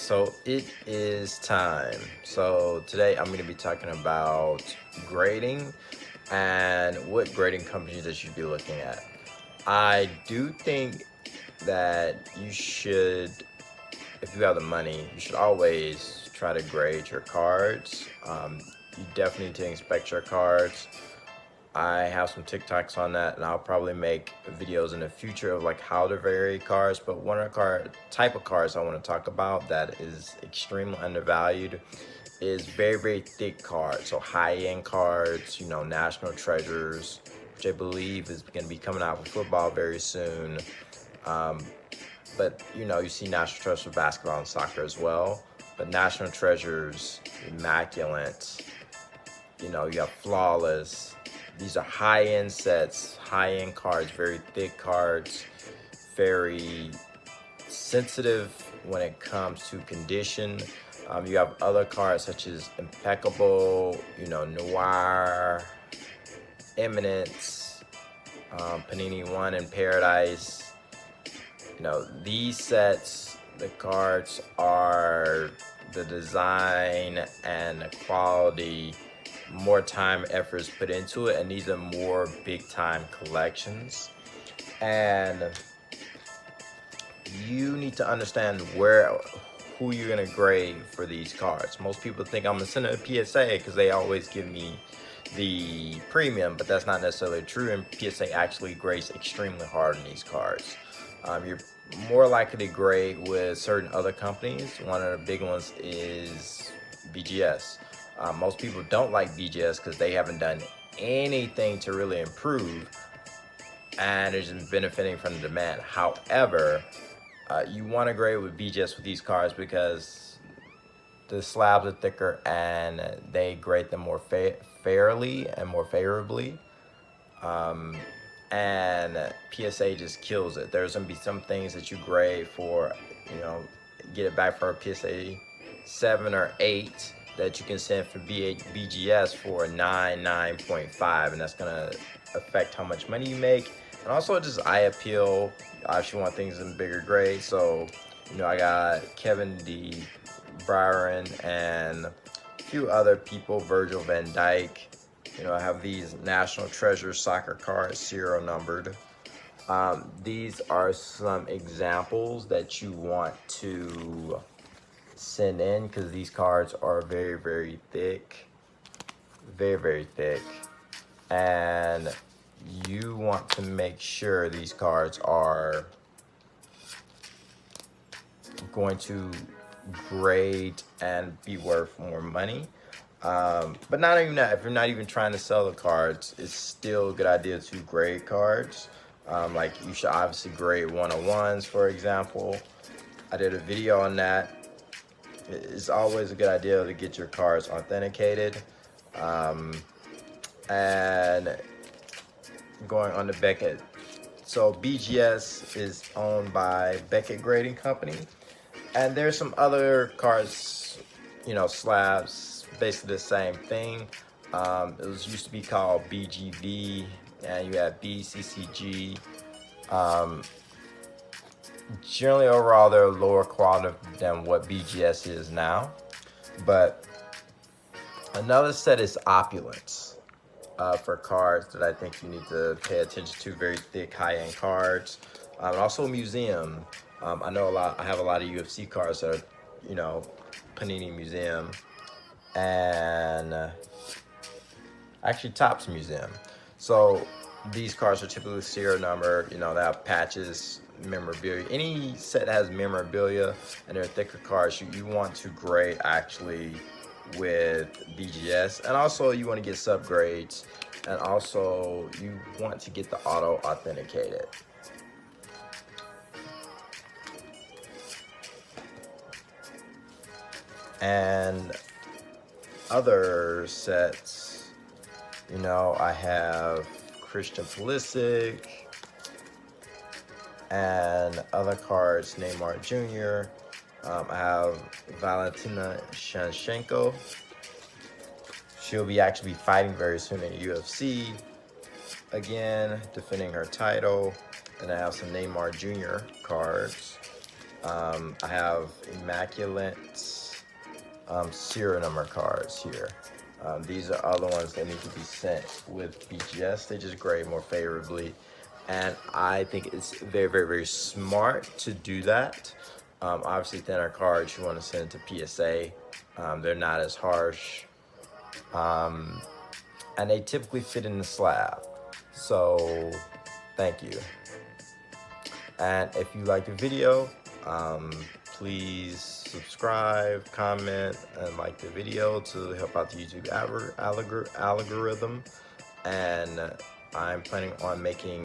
So it is time. So today I'm going to be talking about grading and what grading companies that you should be looking at. I do think that you should, if you have the money, you should always try to grade your cards. You definitely need to inspect your cards. I have some TikToks on that, and I'll probably make videos in the future of like how to vary cards. But one of the type of cards I want to talk about that is extremely undervalued is very thick cards. So high-end cards, national treasures, which I believe is going to be coming out for football very soon. But you see national treasures for basketball and soccer as well. But national treasures, immaculate. You have flawless. These are high-end sets, high-end cards, very thick cards, very sensitive when it comes to condition. You have other cards such as Impeccable, Noir, Eminence, Panini One and Paradise. These sets, the cards are the design and the quality, more time, effort is put into it, and these are more big time collections. And you need to understand who you're gonna grade for these cards. Most people think I'm gonna send it a PSA because they always give me the premium, but that's not necessarily true, and PSA actually grades extremely hard on these cards. You're more likely to grade with certain other companies. One of the big ones is BGS. Most people don't like BGS because they haven't done anything to really improve, and they're just benefiting from the demand. However, you want to grade with BGS with these cards because the slabs are thicker and they grade them more fairly and more favorably. And PSA just kills it. There's going to be some things that you grade for, get it back for a PSA 7 or 8 that you can send for BGS for a 9.5, and that's gonna affect how much money you make, and also just eye appeal. I actually want things in bigger grades, so I got Kevin D. Byron and a few other people, Virgil van Dijk. I have these National Treasure soccer cards, serial numbered. These are some examples that you want to send in because these cards are very thick, very thick, and you want to make sure these cards are going to grade and be worth more money. But not even that, if you're not even trying to sell the cards, it's still a good idea to grade cards. Like you should obviously grade 101s, for example. I did a video on that. It's always a good idea to get your cards authenticated. And going on to Beckett. So BGS is owned by Beckett Grading Company. And there's some other cards, slabs, basically the same thing. It used to be called BGV, and you have BCCG. Generally, overall, they're lower quality than what BGS is now. But another set is Opulence for cards that I think you need to pay attention to. Very thick, high-end cards. And also Museum. I have a lot of UFC cards that are, Panini Museum. And actually Topps Museum. So these cards are typically serial number. They have patches, memorabilia. Any set that has memorabilia and they're thicker cards, you want to grade actually with BGS. And also you want to get subgrades, and also you want to get the auto authenticated. And other sets, I have Christian Pulisic and other cards, Neymar Jr. I have Valentina Shevchenko. She'll be actually fighting very soon in UFC again, defending her title. And I have some Neymar Jr. cards. I have immaculate serial number cards here. These are other ones that need to be sent with BGS. They just grade more favorably. And I think it's very, very, very smart to do that. Obviously, thinner cards, you want to send it to PSA. They're not as harsh. And they typically fit in the slab. So, thank you. And if you like the video, please subscribe, comment, and like the video to help out the YouTube algorithm. And I'm planning on making